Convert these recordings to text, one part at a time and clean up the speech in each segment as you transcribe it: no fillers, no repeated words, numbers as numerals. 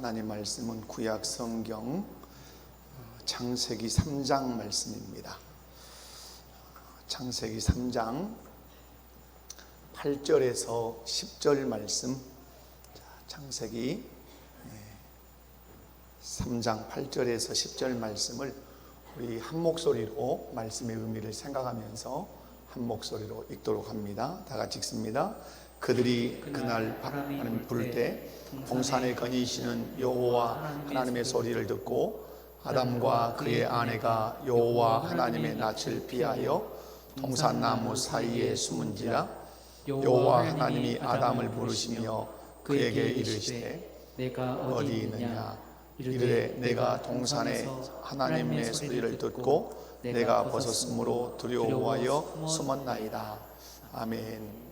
하나님 말씀은 구약 성경 창세기 3장 말씀입니다. 창세기 3장 8절에서 10절 말씀. 창세기 3장 8절에서 10절 말씀을 우리 한 목소리로 말씀의 의미를 생각하면서 한 목소리로 읽도록 합니다. 다 같이 읽습니다. 그들이 그날 바람이 불 때 동산에 거니시는 여호와 하나님의 소리를 듣고 아담과 그의 아내가 여호와 하나님의 낯을 피하여 동산나무 사이에 숨은지라. 여호와 하나님이 아담을 부르시며 그에게 이르시되 내가 어디 있느냐. 이르되 내가 동산에 하나님의 소리를 듣고 내가 벗었으므로 두려워하여 숨었나이다. 아멘.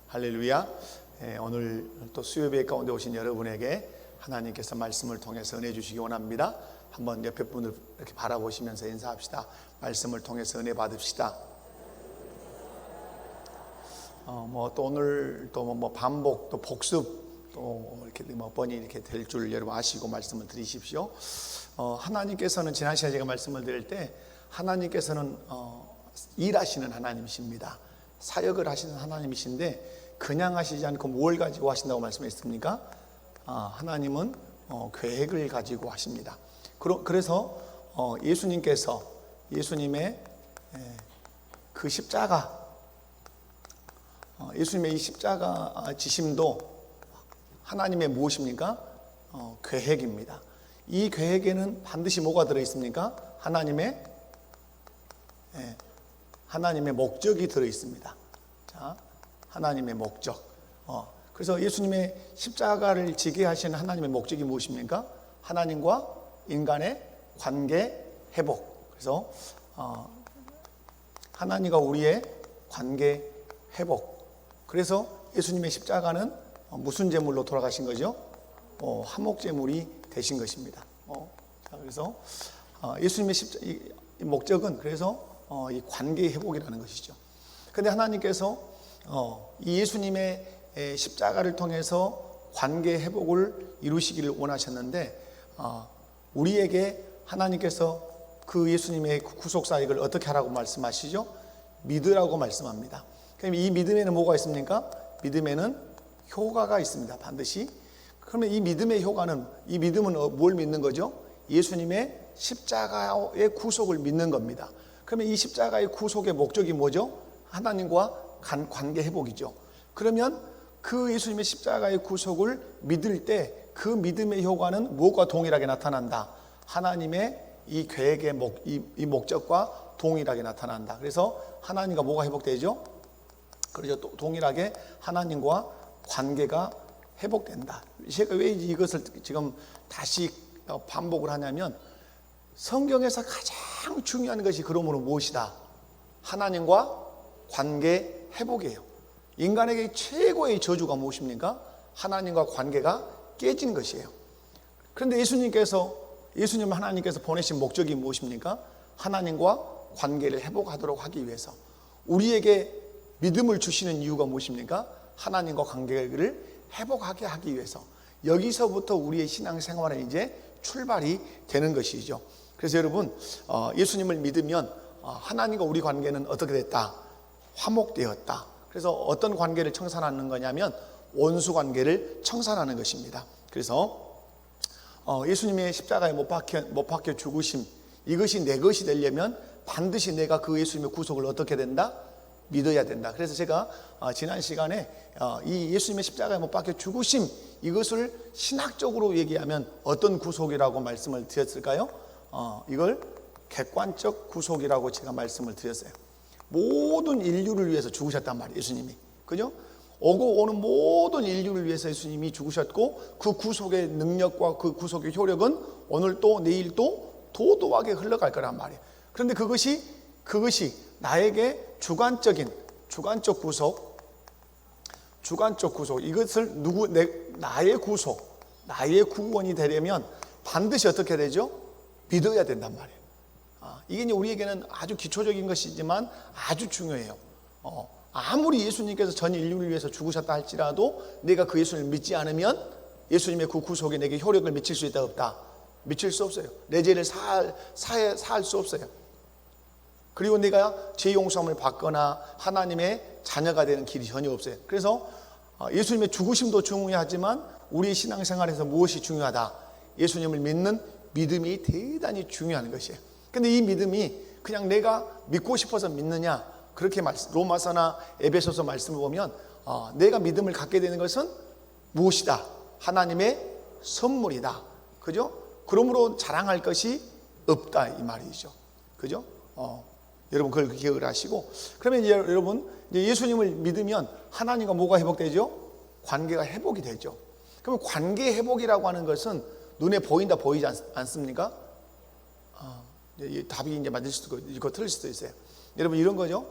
할렐루야. 오늘 또 수요예배 가운데 오신 여러분에게 하나님께서 말씀을 통해서 은혜 주시기 원합니다. 한번 옆에 분을 이렇게 바라보시면서 인사합시다. 말씀을 통해서 은혜 받읍시다. 또 오늘 또 뭐 반복 또 복습 또 이렇게 몇 번이 이렇게 될 줄 여러분 아시고 말씀을 드리십시오. 하나님께서는 지난 시간에 제가 말씀을 드릴 때 하나님께서는 일하시는 하나님이십니다. 사역을 하시는 하나님이신데 그냥 하시지 않고 뭘 가지고 하신다고 말씀했습니까? 하나님은 계획을 가지고 하십니다. 그래서 예수님의 그 십자가, 예수님의 이 십자가 지심도 하나님의 무엇입니까? 계획입니다. 이 계획에는 반드시 뭐가 들어있습니까? 하나님의 목적이 들어있습니다. 자, 하나님의 목적. 그래서 예수님의 십자가를 지게 하시는 하나님의 목적이 무엇입니까? 하나님과 인간의 관계 회복. 그래서 하나님과 우리의 관계 회복. 그래서 예수님의 십자가는 무슨 제물로 돌아가신 거죠? 화목 제물이 되신 것입니다. 그래서 예수님의 이 목적은 그래서 이 관계 회복이라는 것이죠. 그런데 하나님께서 이 예수님의 십자가를 통해서 관계 회복을 이루시기를 원하셨는데 우리에게 하나님께서 그 예수님의 구속사역을 어떻게 하라고 말씀하시죠? 믿으라고 말씀합니다. 그럼 이 믿음에는 뭐가 있습니까? 믿음에는 효과가 있습니다. 반드시. 그러면 이 믿음의 효과는, 이 믿음은 뭘 믿는 거죠? 예수님의 십자가의 구속을 믿는 겁니다. 그러면 이 십자가의 구속의 목적이 뭐죠? 하나님과 관계 회복이죠. 그러면 그 예수님의 십자가의 구속을 믿을 때 그 믿음의 효과는 무엇과 동일하게 나타난다? 하나님의 이 계획의 이 목적과 동일하게 나타난다. 그래서 하나님과 뭐가 회복되죠? 그렇죠. 동일하게 하나님과 관계가 회복된다. 제가 왜 이것을 지금 다시 반복을 하냐면 성경에서 가장 중요한 것이 그러므로 무엇이다? 하나님과 관계 회복이에요. 인간에게 최고의 저주가 무엇입니까? 하나님과 관계가 깨진 것이에요. 그런데 예수님 하나님께서 보내신 목적이 무엇입니까? 하나님과 관계를 회복하도록 하기 위해서. 우리에게 믿음을 주시는 이유가 무엇입니까? 하나님과 관계를 회복하게 하기 위해서. 여기서부터 우리의 신앙생활은 이제 출발이 되는 것이죠. 그래서 여러분, 예수님을 믿으면 하나님과 우리 관계는 어떻게 됐다? 화목되었다. 그래서 어떤 관계를 청산하는 거냐면 원수 관계를 청산하는 것입니다. 그래서 예수님의 십자가에 못 박혀 죽으심, 이것이 내 것이 되려면 반드시 내가 그 예수님의 구속을 어떻게 된다? 믿어야 된다. 그래서 제가 지난 시간에 이 예수님의 십자가에 못 박혀 죽으심, 이것을 신학적으로 얘기하면 어떤 구속이라고 말씀을 드렸을까요? 이걸 객관적 구속이라고 제가 말씀을 드렸어요. 모든 인류를 위해서 죽으셨단 말이에요, 예수님이. 그죠? 오고 오는 모든 인류를 위해서 예수님이 죽으셨고 그 구속의 능력과 그 구속의 효력은 오늘 또 내일 또 도도하게 흘러갈 거란 말이에요. 그런데 그것이 나에게 주관적 구속, 이것을 나의 구원이 되려면 반드시 어떻게 되죠? 믿어야 된단 말이에요. 이게 우리에게는 아주 기초적인 것이지만 아주 중요해요. 아무리 예수님께서 전 인류를 위해서 죽으셨다 할지라도 내가 그 예수를 믿지 않으면 예수님의 그 구속이 내게 효력을 미칠 수 있다 없다? 미칠 수 없어요. 내 죄를 사할 수 없어요. 그리고 내가 죄 용서함을 받거나 하나님의 자녀가 되는 길이 전혀 없어요. 그래서 예수님의 죽으심도 중요하지만 우리 신앙생활에서 무엇이 중요하다? 예수님을 믿는 믿음이 대단히 중요한 것이에요. 근데 이 믿음이 그냥 내가 믿고 싶어서 믿느냐? 그렇게 로마서나 에베소서 말씀을 보면 내가 믿음을 갖게 되는 것은 무엇이다? 하나님의 선물이다. 그죠? 그러므로 자랑할 것이 없다 이 말이죠. 그죠? 여러분 그걸 기억을 하시고, 그러면 이제 여러분 이제 예수님을 믿으면 하나님과 뭐가 회복되죠? 관계가 회복이 되죠. 그러면 관계 회복이라고 하는 것은 눈에 보인다 보이지 않습니까? 답이 이제 맞을 수도 있고 틀릴 수도 있어요. 여러분 이런 거죠.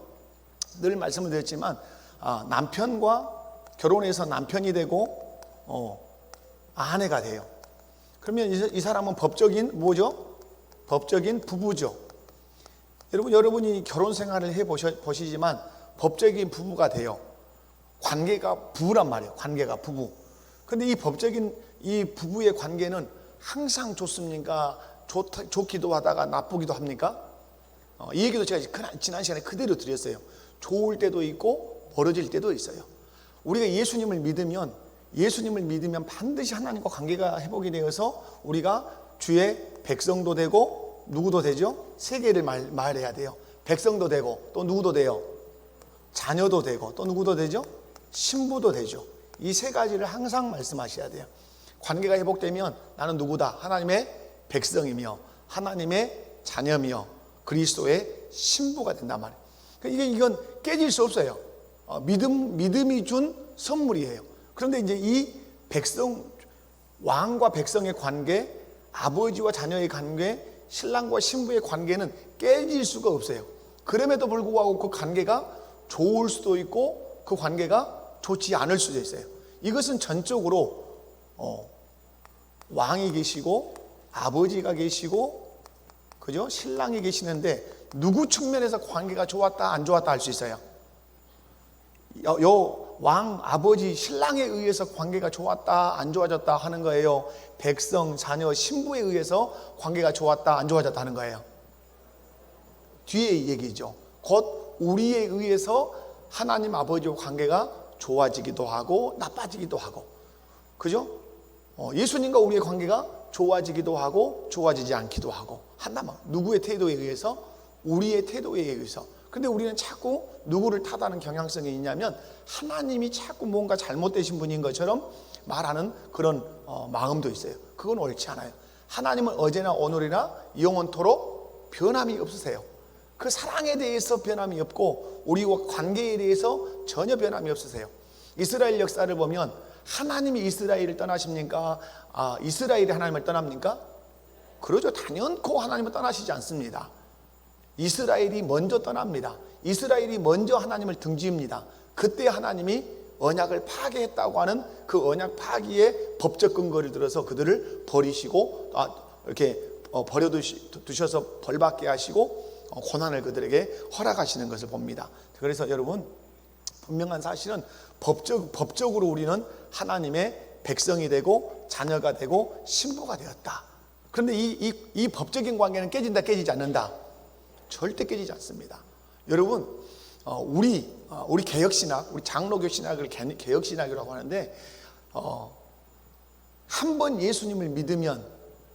늘 말씀을 드렸지만 남편과 결혼해서 남편이 되고 아내가 돼요. 그러면 이 사람은 법적인 뭐죠? 법적인 부부죠. 여러분이 결혼 생활을 해보시지만 법적인 부부가 돼요. 관계가 부부란 말이에요. 관계가 부부. 근데 이 법적인 이 부부의 관계는 항상 좋습니까? 좋기도 하다가 나쁘기도 합니까? 이 얘기도 제가 지난 시간에 그대로 드렸어요. 좋을 때도 있고 멀어질 때도 있어요. 우리가 예수님을 믿으면 반드시 하나님과 관계가 회복이 되어서 우리가 주의 백성도 되고 누구도 되죠? 세계를 말해야 돼요. 백성도 되고 또 누구도 돼요? 자녀도 되고 또 누구도 되죠? 신부도 되죠. 이 세 가지를 항상 말씀하셔야 돼요. 관계가 회복되면 나는 누구다? 하나님의 백성이며 하나님의 자녀며 그리스도의 신부가 된단 말이에요. 이건 깨질 수 없어요. 믿음이 준 선물이에요. 그런데 이제 이 백성, 왕과 백성의 관계, 아버지와 자녀의 관계, 신랑과 신부의 관계는 깨질 수가 없어요. 그럼에도 불구하고 그 관계가 좋을 수도 있고 그 관계가 좋지 않을 수도 있어요. 이것은 전적으로 왕이 계시고 아버지가 계시고 그죠? 신랑이 계시는데 누구 측면에서 관계가 좋았다 안 좋았다 할 수 있어요. 왕 아버지 신랑에 의해서 관계가 좋았다 안 좋아졌다 하는 거예요? 백성 자녀 신부에 의해서 관계가 좋았다 안 좋아졌다 하는 거예요? 뒤에 얘기죠. 곧 우리에 의해서 하나님 아버지와 관계가 좋아지기도 하고 나빠지기도 하고 그죠? 예수님과 우리의 관계가 좋아지기도 하고 좋아지지 않기도 하고 한다면 누구의 태도에 의해서? 우리의 태도에 의해서. 근데 우리는 자꾸 누구를 탓하는 경향성이 있냐면 하나님이 자꾸 뭔가 잘못되신 분인 것처럼 말하는 그런 마음도 있어요. 그건 옳지 않아요. 하나님은 어제나 오늘이나 영원토록 변함이 없으세요. 그 사랑에 대해서 변함이 없고 우리와 관계에 대해서 전혀 변함이 없으세요. 이스라엘 역사를 보면 하나님이 이스라엘을 떠나십니까? 이스라엘이 하나님을 떠납니까? 그러죠. 단연코 하나님을 떠나시지 않습니다. 이스라엘이 먼저 떠납니다. 이스라엘이 먼저 하나님을 등지입니다. 그때 하나님이 언약을 파괴했다고 하는 그 언약 파기의 법적 근거를 들어서 그들을 버리시고 이렇게 버려두셔서 벌받게 하시고 고난을 그들에게 허락하시는 것을 봅니다. 그래서 여러분 분명한 사실은 법적으로 우리는 하나님의 백성이 되고 자녀가 되고 신부가 되었다. 그런데 이 법적인 관계는 깨진다 깨지지 않는다? 절대 깨지지 않습니다. 여러분 우리 개혁신학, 우리 장로교 신학을 개혁신학이라고 하는데 한 번 예수님을 믿으면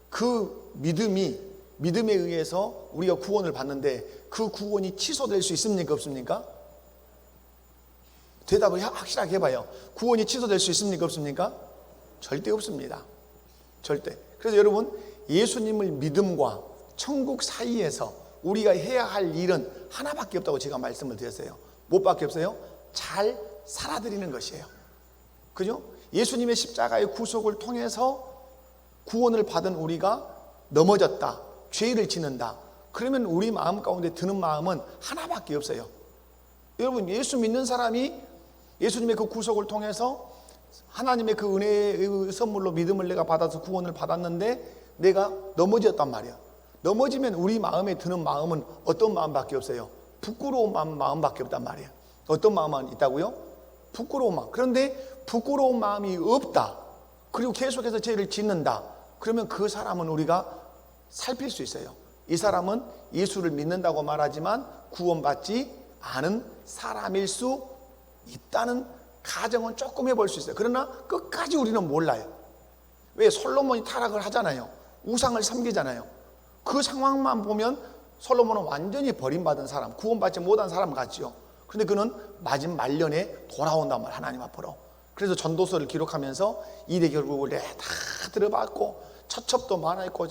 그 믿음에 의해서 우리가 구원을 받는데 그 구원이 취소될 수 있습니까 없습니까? 대답을 확실하게 해봐요. 구원이 취소될 수 있습니까 없습니까? 절대 없습니다. 절대. 그래서 여러분 예수님을 믿음과 천국 사이에서 우리가 해야 할 일은 하나밖에 없다고 제가 말씀을 드렸어요. 무엇밖에 없어요? 잘 살아드리는 것이에요. 그죠? 예수님의 십자가의 구속을 통해서 구원을 받은 우리가 넘어졌다, 죄를 짓는다. 그러면 우리 마음 가운데 드는 마음은 하나밖에 없어요. 여러분 예수 믿는 사람이 예수님의 그 구속을 통해서 하나님의 그 은혜의 선물로 믿음을 내가 받아서 구원을 받았는데 내가 넘어졌단 말이야. 넘어지면 우리 마음에 드는 마음은 어떤 마음밖에 없어요? 부끄러운 마음밖에 없단 말이에요. 어떤 마음만 있다고요? 부끄러운 마음. 그런데 부끄러운 마음이 없다. 그리고 계속해서 죄를 짓는다. 그러면 그 사람은 우리가 살필 수 있어요. 이 사람은 예수를 믿는다고 말하지만 구원받지 않은 사람일 수 있다는 가정은 조금 해볼 수 있어요. 그러나 끝까지 우리는 몰라요. 왜? 솔로몬이 타락을 하잖아요. 우상을 섬기잖아요. 그 상황만 보면 솔로몬은 완전히 버림받은 사람, 구원받지 못한 사람 같죠. 그런데 그는 마지막 말년에 돌아온단 말이에요, 하나님 앞으로. 그래서 전도서를 기록하면서 이래 결국을 내가 다 들어봤고 처첩도 많았고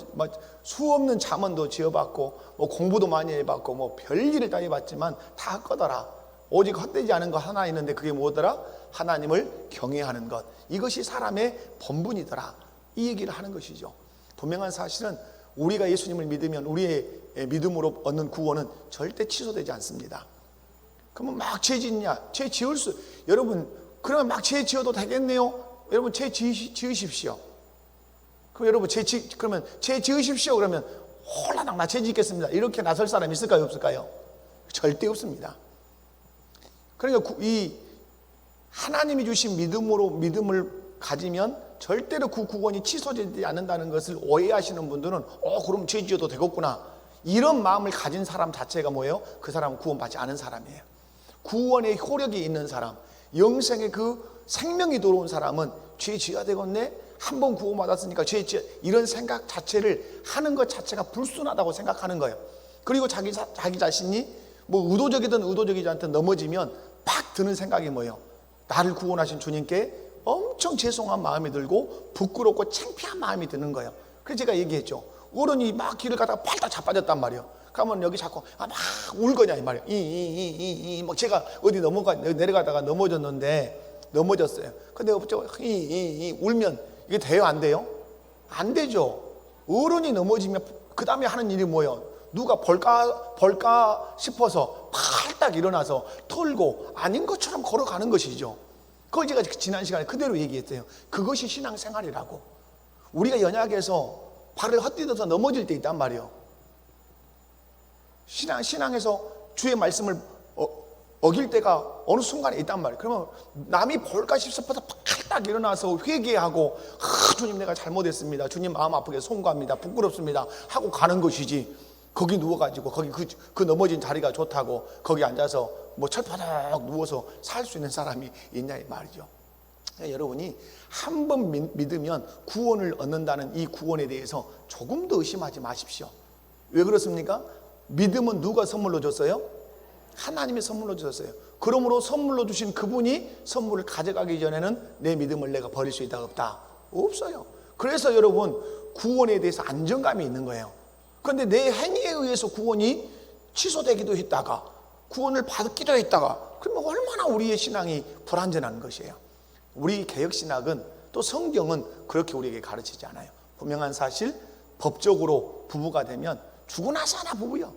수없는 잠언도 지어봤고 공부도 많이 해봤고 별일을 다 해봤지만 다 헛거더라. 오직 헛되지 않은 것 하나 있는데 그게 뭐더라? 하나님을 경외하는 것. 이것이 사람의 본분이더라. 이 얘기를 하는 것이죠. 분명한 사실은 우리가 예수님을 믿으면 우리의 믿음으로 얻는 구원은 절대 취소되지 않습니다. 그러면 막 죄 짓냐? 죄 지을 수, 여러분, 그러면 막 죄 지어도 되겠네요? 여러분, 죄 지으십시오. 그럼 여러분, 그러면 죄 지으십시오. 그러면 홀라당 나 죄 짓겠습니다. 이렇게 나설 사람이 있을까요? 없을까요? 절대 없습니다. 그러니까 이 하나님이 주신 믿음을 가지면 절대로 그 구원이 취소되지 않는다는 것을 오해하시는 분들은 그럼 죄 지어도 되겠구나. 이런 마음을 가진 사람 자체가 뭐예요? 그 사람은 구원받지 않은 사람이에요. 구원의 효력이 있는 사람, 영생의 그 생명이 들어온 사람은 죄 지어야 되겠네? 한 번 구원받았으니까 죄 지어, 이런 생각 자체를 하는 것 자체가 불순하다고 생각하는 거예요. 그리고 자기 자신이 뭐 의도적이든 의도적이지 않든 넘어지면 팍 드는 생각이 뭐예요? 나를 구원하신 주님께 엄청 죄송한 마음이 들고 부끄럽고 창피한 마음이 드는 거예요. 그래서 제가 얘기했죠. 어른이 막 길을 가다가 팔딱 자빠졌단 말이에요. 그러면 여기 자꾸 막 울 거냐 이 말이에요. 막 제가 어디 내려가다가 넘어졌어요. 근데 울면 이게 돼요, 안 돼요? 안 되죠. 어른이 넘어지면 그 다음에 하는 일이 뭐예요? 누가 볼까 싶어서 팔딱 일어나서 털고 아닌 것처럼 걸어가는 것이죠. 그걸 제가 지난 시간에 그대로 얘기했어요. 그것이 신앙생활이라고. 우리가 연약해서 발을 헛디뎌서 넘어질 때 있단 말이에요. 신앙에서 주의 말씀을 어길 때가 어느 순간에 있단 말이에요. 그러면 남이 볼까 싶어서 팔딱 일어나서 회개하고 주님 내가 잘못했습니다. 주님 마음 아프게 송구합니다. 부끄럽습니다. 하고 가는 것이지. 거기 누워가지고 거기 그 넘어진 자리가 좋다고 거기 앉아서 뭐 철바닥 누워서 살 수 있는 사람이 있냐 이 말이죠. 여러분이 한 번 믿으면 구원을 얻는다는 이 구원에 대해서 조금 더 의심하지 마십시오. 왜 그렇습니까? 믿음은 누가 선물로 줬어요? 하나님이 선물로 주셨어요. 그러므로 선물로 주신 그분이 선물을 가져가기 전에는 내 믿음을 내가 버릴 수 있다 없다? 없어요. 그래서 여러분 구원에 대해서 안정감이 있는 거예요. 그런데 내 행위에 의해서 구원이 취소되기도 했다가 구원을 받기도 했다가 그러면 얼마나 우리의 신앙이 불완전한 것이에요. 우리 개혁신학은 또 성경은 그렇게 우리에게 가르치지 않아요. 분명한 사실 법적으로 부부가 되면 죽고 나서 하나 부부요.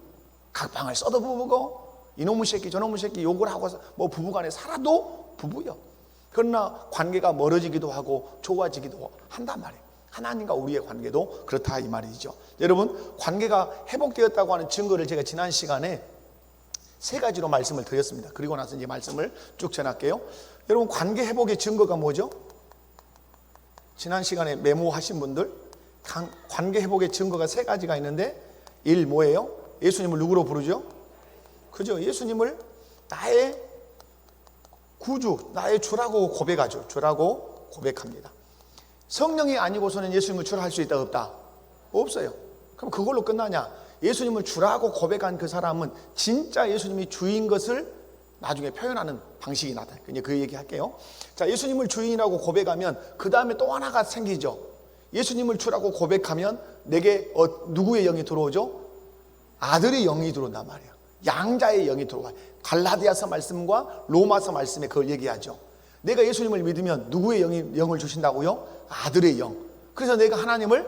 각방을 써도 부부고 이놈의 새끼 저놈의 새끼 욕을 하고 뭐 부부간에 살아도 부부요. 그러나 관계가 멀어지기도 하고 좋아지기도 한단 말이에요. 하나님과 우리의 관계도 그렇다 이 말이죠. 여러분 관계가 회복되었다고 하는 증거를 제가 지난 시간에 3가지로 말씀을 드렸습니다. 그리고 나서 이제 말씀을 쭉 전할게요. 여러분 관계 회복의 증거가 뭐죠? 지난 시간에 메모하신 분들 관계 회복의 증거가 3가지가 있는데 1 뭐예요? 예수님을 누구로 부르죠? 그죠? 예수님을 나의 구주, 나의 주라고 고백하죠. 주라고 고백합니다. 성령이 아니고서는 예수님을 주라 할 수 있다 없다? 없어요. 그럼 그걸로 끝나냐? 예수님을 주라고 고백한 그 사람은 진짜 예수님이 주인 것을 나중에 표현하는 방식이 나타나요. 이제 그 얘기 할게요. 자, 예수님을 주인이라고 고백하면 그 다음에 또 하나가 생기죠. 예수님을 주라고 고백하면 내게 누구의 영이 들어오죠? 아들의 영이 들어온단 말이에요. 양자의 영이 들어와요. 갈라디아서 말씀과 로마서 말씀에 그걸 얘기하죠. 내가 예수님을 믿으면 누구의 영을 주신다고요? 아들의 영. 그래서 내가 하나님을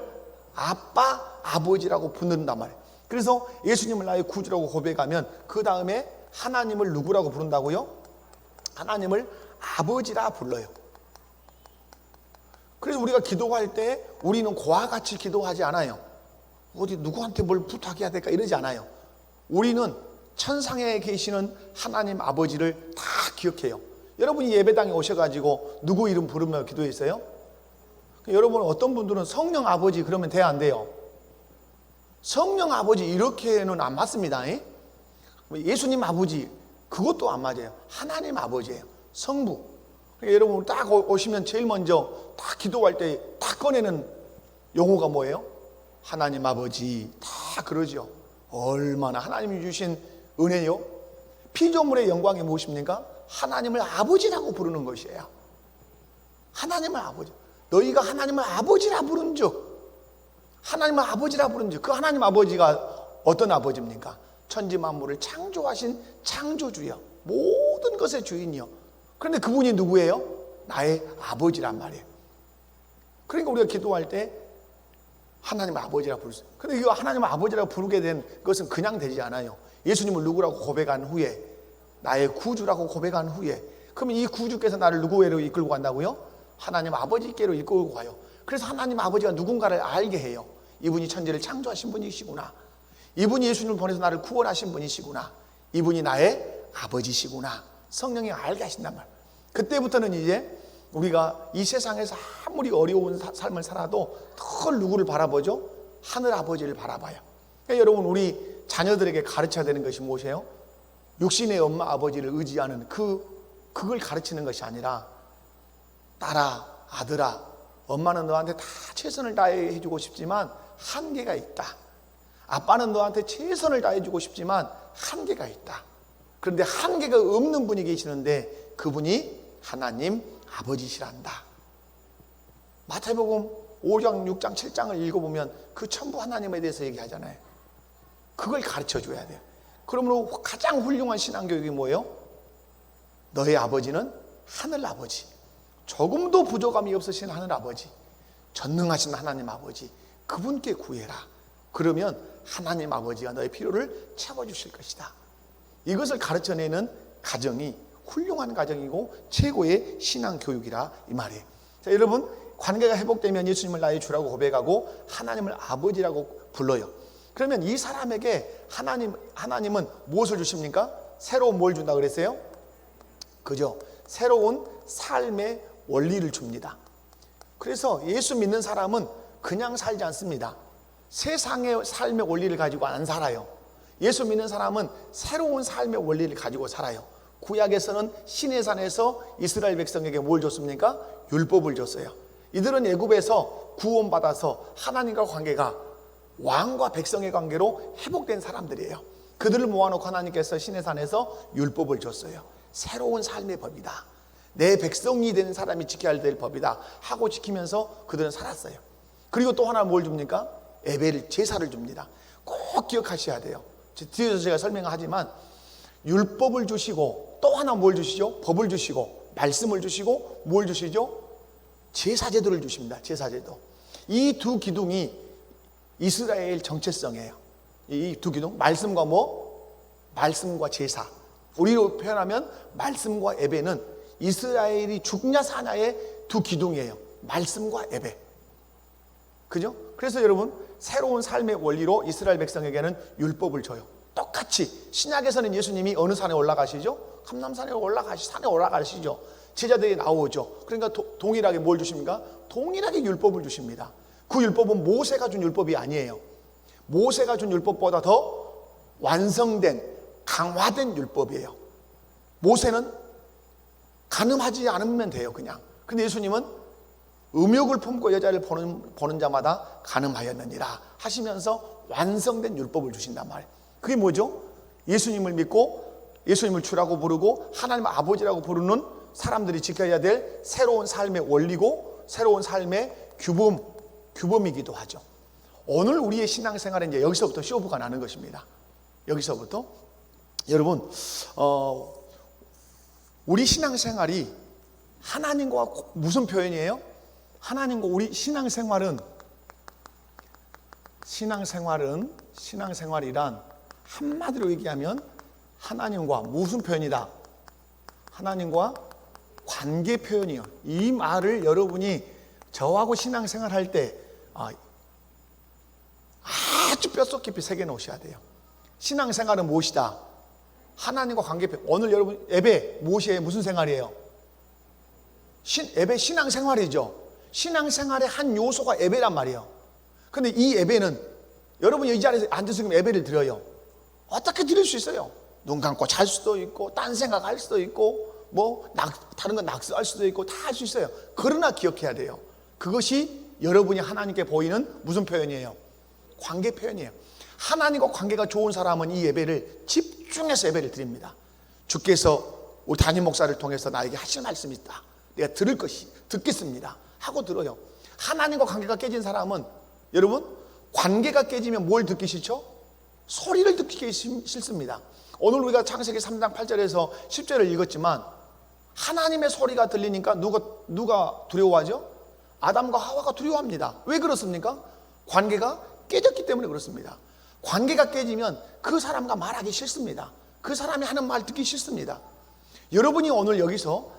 아빠, 아버지라고 부른단 말이에요. 그래서 예수님을 나의 구주라고 고백하면 그 다음에 하나님을 누구라고 부른다고요? 하나님을 아버지라 불러요. 그래서 우리가 기도할 때 우리는 그와 같이 기도하지 않아요. 어디 누구한테 뭘 부탁해야 될까 이러지 않아요. 우리는 천상에 계시는 하나님 아버지를 다 기억해요. 여러분이 예배당에 오셔가지고 누구 이름 부르며 기도했어요? 여러분 어떤 분들은 성령 아버지 그러면 돼야 안 돼요? 성령 아버지 이렇게는 안 맞습니다. 예수님 아버지 그것도 안 맞아요. 하나님 아버지예요. 성부. 그러니까 여러분 딱 오시면 제일 먼저 딱 기도할 때 딱 꺼내는 용어가 뭐예요? 하나님 아버지. 다 그러죠. 얼마나 하나님이 주신 은혜요. 피조물의 영광이 무엇입니까? 하나님을 아버지라고 부르는 것이에요. 하나님을 아버지. 너희가 하나님을 아버지라 부른즉, 하나님을 아버지라 부른즉, 그 하나님 아버지가 어떤 아버지입니까? 천지 만물을 창조하신 창조주요, 모든 것의 주인이요. 그런데 그분이 누구예요? 나의 아버지란 말이에요. 그러니까 우리가 기도할 때 하나님 아버지라 부르세요. 그런데 이거 하나님 아버지라 부르게 된 것은 그냥 되지 않아요. 예수님을 누구라고 고백한 후에, 나의 구주라고 고백한 후에, 그러면 이 구주께서 나를 누구에로 이끌고 간다고요? 하나님 아버지께로 이끌고 가요. 그래서 하나님 아버지가 누군가를 알게 해요. 이분이 천지를 창조하신 분이시구나. 이분이 예수님을 보내서 나를 구원하신 분이시구나. 이분이 나의 아버지시구나. 성령이 알게 하신단 말이에요. 그때부터는 이제 우리가 이 세상에서 아무리 어려운 삶을 살아도 늘 누구를 바라보죠? 하늘 아버지를 바라봐요. 그러니까 여러분 우리 자녀들에게 가르쳐야 되는 것이 무엇이에요? 육신의 엄마 아버지를 의지하는 그걸 가르치는 것이 아니라, 딸아, 아들아, 엄마는 너한테 다 최선을 다해 주고 싶지만 한계가 있다. 아빠는 너한테 최선을 다해 주고 싶지만 한계가 있다. 그런데 한계가 없는 분이 계시는데 그분이 하나님 아버지시란다. 마태복음 5장, 6장, 7장을 읽어보면 그 전부 하나님에 대해서 얘기하잖아요. 그걸 가르쳐 줘야 돼요. 그러므로 가장 훌륭한 신앙교육이 뭐예요? 너의 아버지는 하늘 아버지, 조금도 부족함이 없으신 하늘 아버지, 전능하신 하나님 아버지, 그분께 구해라. 그러면 하나님 아버지가 너의 필요를 채워주실 것이다. 이것을 가르쳐내는 가정이 훌륭한 가정이고 최고의 신앙교육이라 이 말이에요. 자, 여러분 관계가 회복되면 예수님을 나의 주라고 고백하고 하나님을 아버지라고 불러요. 그러면 이 사람에게 하나님은 무엇을 주십니까? 새로운 뭘 준다 그랬어요? 그죠? 새로운 삶의 원리를 줍니다. 그래서 예수 믿는 사람은 그냥 살지 않습니다. 세상의 삶의 원리를 가지고 안 살아요. 예수 믿는 사람은 새로운 삶의 원리를 가지고 살아요. 구약에서는 시내산에서 이스라엘 백성에게 뭘 줬습니까? 율법을 줬어요. 이들은 애굽에서 구원받아서 하나님과 관계가 왕과 백성의 관계로 회복된 사람들이에요. 그들을 모아놓고 하나님께서 시내산에서 율법을 줬어요. 새로운 삶의 법이다. 내 백성이 된 사람이 지켜야 될 법이다 하고 지키면서 그들은 살았어요. 그리고 또 하나 뭘 줍니까? 예배를, 제사를 줍니다. 꼭 기억하셔야 돼요. 뒤에서 제가 설명하지만 율법을 주시고 또 하나 뭘 주시죠? 법을 주시고 말씀을 주시고 뭘 주시죠? 제사제도를 주십니다. 제사제도. 이 두 기둥이 이스라엘 정체성이에요. 이 두 기둥, 말씀과 뭐? 말씀과 제사. 우리로 표현하면 말씀과 예배는 이스라엘이 죽냐 사냐의 두 기둥이에요. 말씀과 예배. 그죠? 그래서 여러분 새로운 삶의 원리로 이스라엘 백성에게는 율법을 줘요. 똑같이 신약에서는 예수님이 어느 산에 올라가시죠? 감람산에 산에 올라가시죠. 제자들이 나오죠. 그러니까 동일하게 뭘 주십니까? 동일하게 율법을 주십니다. 그 율법은 모세가 준 율법이 아니에요. 모세가 준 율법보다 더 완성된, 강화된 율법이에요. 모세는 간음하지 않으면 돼요, 그냥. 근데 예수님은 음욕을 품고 여자를 보는 자마다 간음하였느니라 하시면서 완성된 율법을 주신단 말이에요. 그게 뭐죠? 예수님을 믿고 예수님을 주라고 부르고 하나님 아버지라고 부르는 사람들이 지켜야 될 새로운 삶의 원리고 새로운 삶의 규범이기도 하죠. 오늘 우리의 신앙생활은 이제 여기서부터 쇼부가 나는 것입니다. 여기서부터 여러분 우리 신앙생활이 하나님과 무슨 표현이에요? 하나님과 우리 신앙생활이란 한마디로 얘기하면 하나님과 무슨 표현이다? 하나님과 관계 표현이에요. 이 말을 여러분이 저하고 신앙생활 할 때 아주 뼛속 깊이 새겨 놓으셔야 돼요. 신앙생활은 무엇이다? 하나님과 관계 표현. 오늘 여러분 예배 무엇이에요? 무슨 생활이에요? 예배 신앙생활이죠. 신앙생활의 한 요소가 예배란 말이에요. 근데 이 예배는 여러분이 이 자리에서 앉아서 예배를 드려요. 어떻게 드릴 수 있어요? 눈 감고 잘 수도 있고 딴 생각할 수도 있고 뭐 다른 건 낙서할 수도 있고 다 할 수 있어요. 그러나 기억해야 돼요. 그것이 여러분이 하나님께 보이는 무슨 표현이에요? 관계 표현이에요. 하나님과 관계가 좋은 사람은 이 예배를 집중해서 예배를 드립니다. 주께서 우리 담임 목사를 통해서 나에게 하실 말씀이 있다. 내가 들을 것이 듣겠습니다 하고 들어요. 하나님과 관계가 깨진 사람은 여러분 관계가 깨지면 뭘 듣기 싫죠? 소리를 듣기 싫습니다. 오늘 우리가 창세기 3장 8절에서 10절을 읽었지만 하나님의 소리가 들리니까 누가 두려워하죠? 아담과 하와가 두려워합니다. 왜 그렇습니까? 관계가 깨졌기 때문에 그렇습니다. 관계가 깨지면 그 사람과 말하기 싫습니다. 그 사람이 하는 말 듣기 싫습니다. 여러분이 오늘 여기서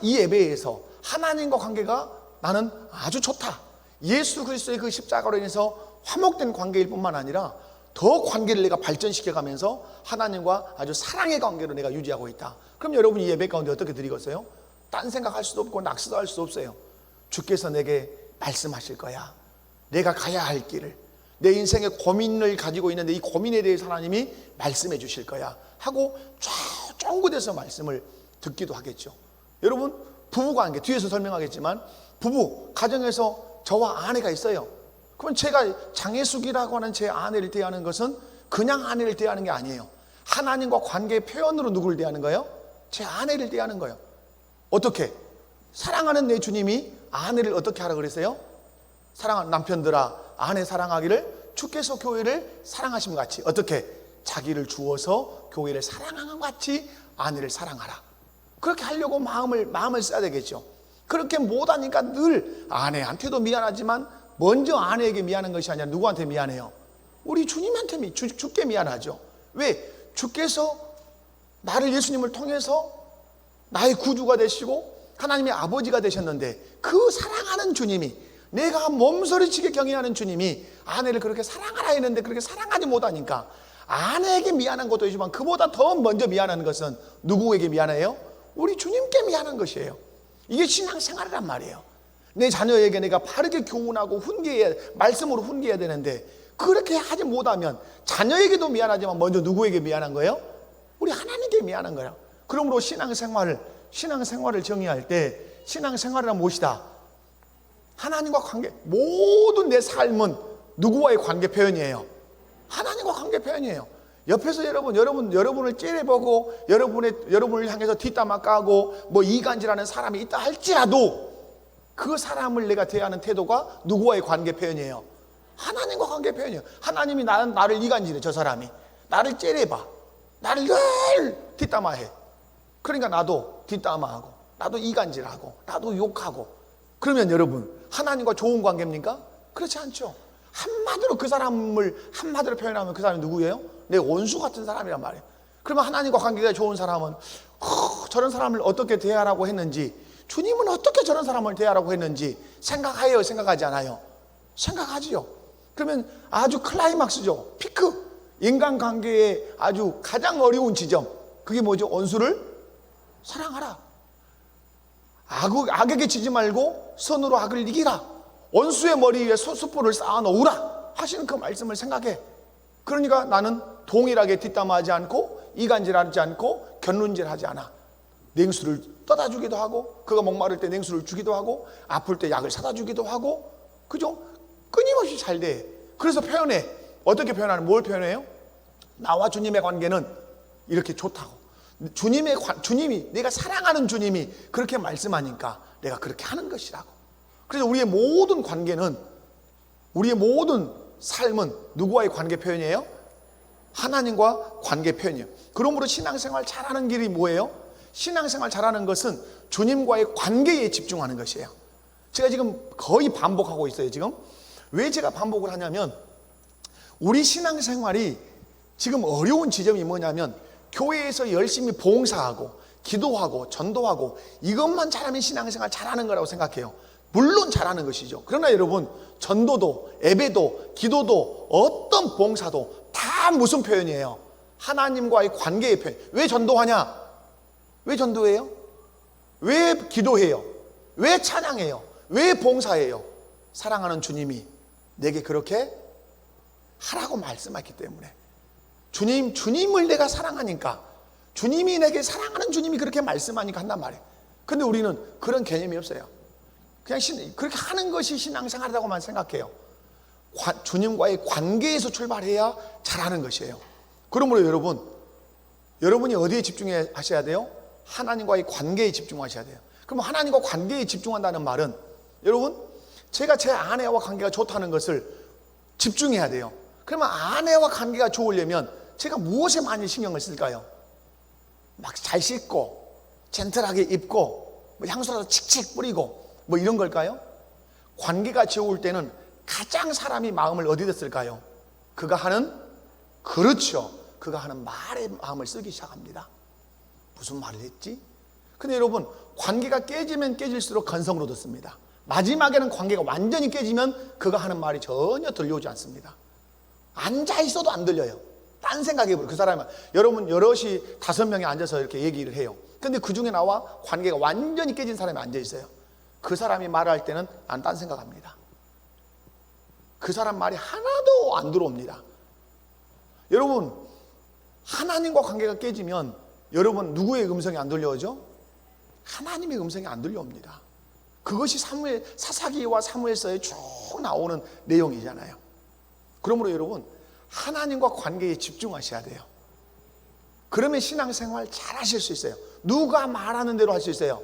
이 예배에서 하나님과 관계가 나는 아주 좋다, 예수 그리스도의 그 십자가로 인해서 화목된 관계일 뿐만 아니라 더 관계를 내가 발전시켜가면서 하나님과 아주 사랑의 관계로 내가 유지하고 있다. 그럼 여러분이 예배 가운데 어떻게 드리겠어요? 딴 생각할 수도 없고 낙서도 할 수도 없어요. 주께서 내게 말씀하실 거야. 내가 가야 할 길을, 내 인생의 고민을 가지고 있는데 이 고민에 대해서 하나님이 말씀해 주실 거야 하고 쫑긋해서 말씀을 듣기도 하겠죠. 여러분 부부관계 뒤에서 설명하겠지만 부부 가정에서 저와 아내가 있어요. 그럼 제가 장혜숙이라고 하는 제 아내를 대하는 것은 그냥 아내를 대하는 게 아니에요. 하나님과 관계의 표현으로 누구를 대하는 거예요? 제 아내를 대하는 거예요. 어떻게? 사랑하는 내 주님이 아내를 어떻게 하라 그랬어요? 사랑하는 남편들아 아내 사랑하기를 주께서 교회를 사랑하심 같이, 어떻게? 자기를 주어서 교회를 사랑하는 것 같이 아내를 사랑하라. 그렇게 하려고 마음을 써야 되겠죠. 그렇게 못하니까 늘 아내한테도 미안하지만 먼저 아내에게 미안한 것이 아니라 누구한테 미안해요? 우리 주님한테 주께 미안하죠. 왜? 주께서 나를 예수님을 통해서 나의 구주가 되시고 하나님의 아버지가 되셨는데 그 사랑하는 주님이, 내가 몸서리치게 경외하는 주님이 아내를 그렇게 사랑하라 했는데 그렇게 사랑하지 못하니까 아내에게 미안한 것도 있지만 그보다 더 먼저 미안한 것은 누구에게 미안해요? 우리 주님께 미안한 것이에요. 이게 신앙생활이란 말이에요. 내 자녀에게 내가 바르게 교훈하고 말씀으로 훈계해야 되는데 그렇게 하지 못하면 자녀에게도 미안하지만 먼저 누구에게 미안한 거예요? 우리 하나님께 미안한 거예요. 그러므로 신앙생활을 정의할 때 신앙생활이란 무엇이다? 하나님과 관계, 모든 내 삶은 누구와의 관계 표현이에요? 하나님과 관계 표현이에요. 옆에서 여러분을 째려보고 여러분을 향해서 뒷담화 까고 뭐 이간질하는 사람이 있다 할지라도 그 사람을 내가 대하는 태도가 누구와의 관계 표현이에요? 하나님과 관계 표현이에요. 하나님이 나를 이간질해. 저 사람이 나를 째려봐, 나를 늘 뒷담화해. 그러니까 나도 뒷담화하고 나도 이간질하고 나도 욕하고. 그러면 여러분 하나님과 좋은 관계입니까? 그렇지 않죠. 한마디로 그 사람을 한마디로 표현하면 그 사람이 누구예요? 내 원수 같은 사람이란 말이에요. 그러면 하나님과 관계가 좋은 사람은 저런 사람을 어떻게 대하라고 했는지, 주님은 어떻게 저런 사람을 대하라고 했는지 생각해요? 생각하지 않아요? 생각하지요. 그러면 아주 클라이막스죠. 피크, 인간관계의 아주 가장 어려운 지점, 그게 뭐죠? 원수를 사랑하라. 악에게 지지 말고 선으로 악을 이기라. 원수의 머리 위에 숯불을 쌓아 놓으라 하시는 그 말씀을 생각해. 그러니까 나는 동일하게 뒷담화하지 않고 이간질하지 않고 견눈질하지 않아. 냉수를 떠다 주기도 하고, 그가 목마를 때 냉수를 주기도 하고, 아플 때 약을 사다 주기도 하고, 그죠? 끊임없이 잘 돼. 그래서 표현해. 어떻게 표현하는? 뭘 표현해요? 나와 주님의 관계는 이렇게 좋다고. 주님이 내가 사랑하는 주님이 그렇게 말씀하니까 내가 그렇게 하는 것이라고. 그래서 우리의 모든 관계는, 우리의 모든 삶은 누구와의 관계 표현이에요? 하나님과 관계 표현이에요. 그러므로 신앙생활 잘하는 길이 뭐예요? 신앙생활 잘하는 것은 주님과의 관계에 집중하는 것이에요. 제가 지금 거의 반복하고 있어요. 지금 왜 제가 반복을 하냐면, 우리 신앙생활이 지금 어려운 지점이 뭐냐면, 교회에서 열심히 봉사하고 기도하고 전도하고 이것만 잘하면 신앙생활 잘하는 거라고 생각해요. 물론 잘하는 것이죠. 그러나 여러분, 전도도 예배도 기도도 어떤 봉사도 다 무슨 표현이에요? 하나님과의 관계의 표현. 왜 전도하냐? 왜 전도해요? 왜 기도해요? 왜 찬양해요? 왜 봉사해요? 사랑하는 주님이 내게 그렇게 하라고 말씀하셨기 때문에. 주님을 내가 사랑하니까, 주님이 내게, 사랑하는 주님이 그렇게 말씀하니까 한단 말이에요. 근데 우리는 그런 개념이 없어요. 그냥 그렇게 하는 것이 신앙생활이라고만 생각해요. 주님과의 관계에서 출발해야 잘하는 것이에요. 그러므로 여러분이 어디에 집중하셔야 돼요? 하나님과의 관계에 집중하셔야 돼요. 그럼 하나님과 관계에 집중한다는 말은, 여러분, 제가 제 아내와 관계가 좋다는 것을 집중해야 돼요. 그러면 아내와 관계가 좋으려면 제가 무엇에 많이 신경을 쓸까요? 막 잘 씻고 젠틀하게 입고 뭐 향수라도 칙칙 뿌리고 뭐 이런 걸까요? 관계가 좋을 때는 가장 사람이 마음을 어디다 쓸까요? 그가 하는 말에 마음을 쓰기 시작합니다. 무슨 말을 했지? 근데 여러분, 관계가 깨지면 깨질수록 건성으로 듣습니다. 마지막에는 관계가 완전히 깨지면 그가 하는 말이 전혀 들려오지 않습니다. 앉아 있어도 안 들려요. 딴 생각해버려요. 그 사람은, 여러분 여럿이 5명이 앉아서 이렇게 얘기를 해요. 근데 그 중에 나와 관계가 완전히 깨진 사람이 앉아 있어요. 그 사람이 말할 때는 난 딴 생각합니다. 그 사람 말이 하나도 안 들어옵니다. 여러분, 하나님과 관계가 깨지면 여러분 누구의 음성이 안 들려오죠? 하나님의 음성이 안 들려옵니다. 그것이 사사기와 사무엘서에 쭉 나오는 내용이잖아요. 그러므로 여러분, 하나님과 관계에 집중하셔야 돼요. 그러면 신앙생활 잘 하실 수 있어요. 누가 말하는 대로 할 수 있어요.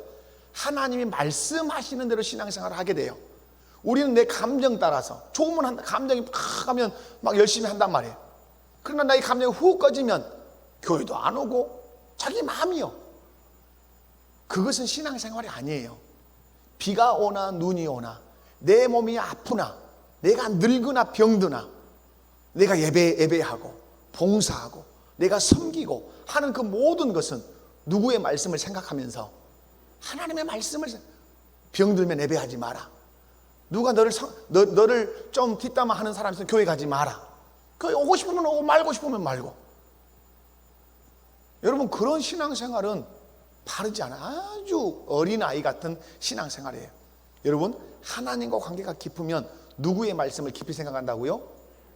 하나님이 말씀하시는 대로 신앙생활을 하게 돼요. 우리는 내 감정 따라서, 좋으면 한다, 감정이 팍 하면 막 열심히 한단 말이에요. 그러나 나의 감정이 훅 꺼지면 교회도 안 오고 자기 마음이요. 그것은 신앙생활이 아니에요. 비가 오나 눈이 오나, 내 몸이 아프나, 내가 늙으나 병드나, 내가 예배하고 봉사하고 내가 섬기고 하는 그 모든 것은 누구의 말씀을 생각하면서, 하나님의 말씀을, 병들면 예배하지 마라, 누가 너를 좀 뒷담화하는 사람이 있으면 교회 가지 마라, 그 오고 싶으면 오고 말고 싶으면 말고. 여러분, 그런 신앙생활은 바르지 않아요. 아주 어린아이 같은 신앙생활이에요. 여러분, 하나님과 관계가 깊으면 누구의 말씀을 깊이 생각한다고요?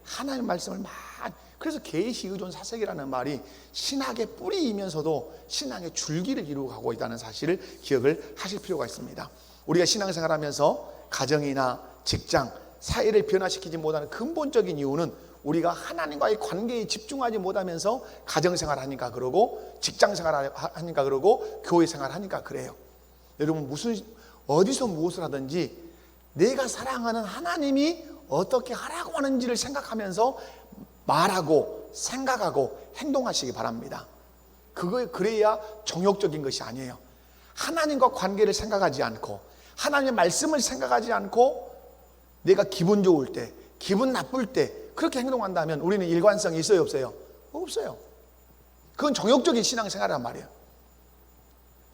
하나님의 말씀을 많이. 그래서 계시, 의존, 사색이라는 말이 신학의 뿌리이면서도 신앙의 줄기를 이루고 가고 있다는 사실을 기억을 하실 필요가 있습니다. 우리가 신앙생활하면서 가정이나 직장, 사회를 변화시키지 못하는 근본적인 이유는 우리가 하나님과의 관계에 집중하지 못하면서 가정생활 하니까 그러고, 직장생활 하니까 그러고, 교회생활 하니까 그래요. 여러분, 어디서 무엇을 하든지 내가 사랑하는 하나님이 어떻게 하라고 하는지를 생각하면서 말하고 생각하고 행동하시기 바랍니다. 그래야 정욕적인 것이 아니에요. 하나님과 관계를 생각하지 않고, 하나님의 말씀을 생각하지 않고, 내가 기분 좋을 때, 기분 나쁠 때 그렇게 행동한다면 우리는 일관성이 있어요, 없어요? 없어요. 그건 정욕적인 신앙생활이란 말이에요.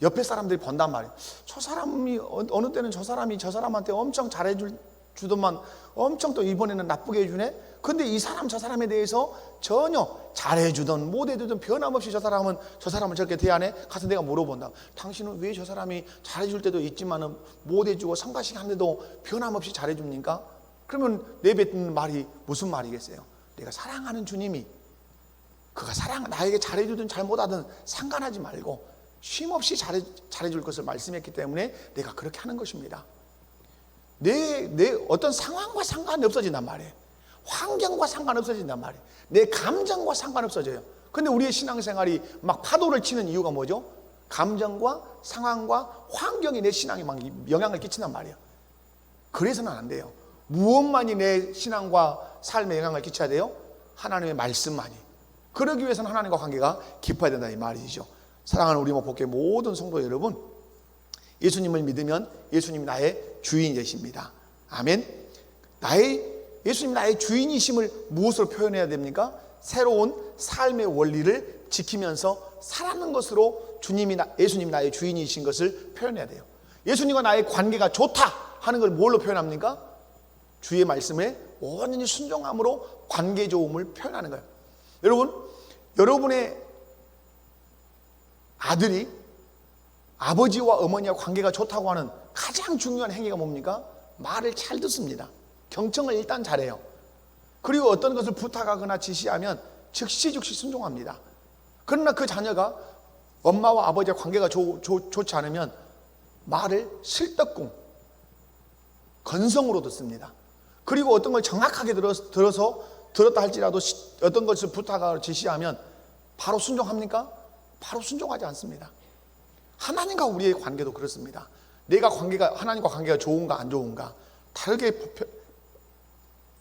옆에 사람들이 본단 말이에요. 저 사람이 어느 때는 저 사람한테 엄청 잘해주더만 엄청 또 이번에는 나쁘게 해주네. 근데 이 사람 저 사람에 대해서 전혀 잘해주든 못해주든 변함없이 저 사람은 저렇게 대하네. 가서 내가 물어본다. 당신은 왜 저 사람이 잘해줄 때도 있지만은 못해주고 성가시게 하는데도 변함없이 잘해줍니까? 그러면 내뱉는 말이 무슨 말이겠어요? 내가 사랑하는 주님이 그가 나에게 잘해주든 잘못하든 상관하지 말고 쉼없이 잘해줄 것을 말씀했기 때문에 내가 그렇게 하는 것입니다. 내 어떤 상황과 상관이 없어진단 말이에요. 환경과 상관없어진단 말이에요. 내 감정과 상관없어져요. 근데 우리의 신앙생활이 막 파도를 치는 이유가 뭐죠? 감정과 상황과 환경이 내 신앙에 막 영향을 끼친단 말이에요. 그래서는 안 돼요. 무엇만이 내 신앙과 삶에 영향을 끼쳐야 돼요? 하나님의 말씀만이. 그러기 위해서는 하나님과 관계가 깊어야 된다 이 말이죠. 사랑하는 우리 목포교회 모든 성도 여러분, 예수님을 믿으면 예수님이 나의 주인이 되십니다. 아멘. 예수님이 나의 주인이심을 무엇으로 표현해야 됩니까? 새로운 삶의 원리를 지키면서 살아가는 것으로 예수님이 나의 주인이신 것을 표현해야 돼요. 예수님과 나의 관계가 좋다 하는 걸 뭘로 표현합니까? 주의 말씀에 온전히 순종함으로 관계 좋음을 표현하는 거예요. 여러분의 아들이 아버지와 어머니와 관계가 좋다고 하는 가장 중요한 행위가 뭡니까? 말을 잘 듣습니다. 경청을 일단 잘해요. 그리고 어떤 것을 부탁하거나 지시하면 즉시 순종합니다. 그러나 그 자녀가 엄마와 아버지의 관계가 좋지 않으면 말을 실떡궁 건성으로 듣습니다. 그리고 어떤 걸 정확하게 들었다 할지라도 어떤 것을 부탁하고 지시하면 바로 순종합니까? 바로 순종하지 않습니다. 하나님과 우리의 관계도 그렇습니다. 내가 하나님과 관계가 좋은가 안 좋은가 다르게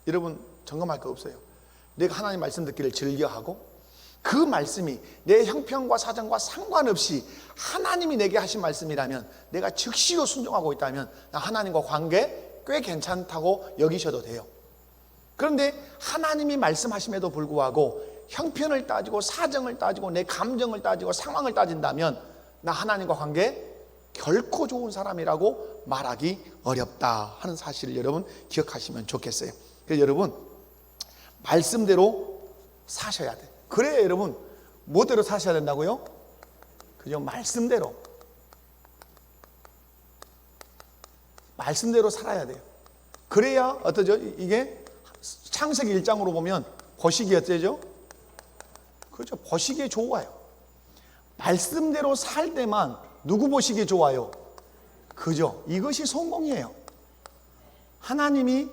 여러분 점검할 거 없어요. 내가 하나님 말씀 듣기를 즐겨하고 그 말씀이 내 형편과 사정과 상관없이 하나님이 내게 하신 말씀이라면 내가 즉시로 순종하고 있다면 하나님과 관계 꽤 괜찮다고 여기셔도 돼요. 그런데 하나님이 말씀하심에도 불구하고 형편을 따지고 사정을 따지고 내 감정을 따지고 상황을 따진다면 나 하나님과 관계 결코 좋은 사람이라고 말하기 어렵다 하는 사실을 여러분 기억하시면 좋겠어요. 그래서 여러분 말씀대로 사셔야 돼. 그래야 여러분 뭐대로 사셔야 된다고요? 그죠? 말씀대로 살아야 돼요. 그래야 어떠죠? 이게 창세기 1장으로 보면 보시기 어때죠? 그렇죠? 보시기에 좋아요. 말씀대로 살 때만 누구 보시기에 좋아요? 그죠? 이것이 성공이에요. 하나님이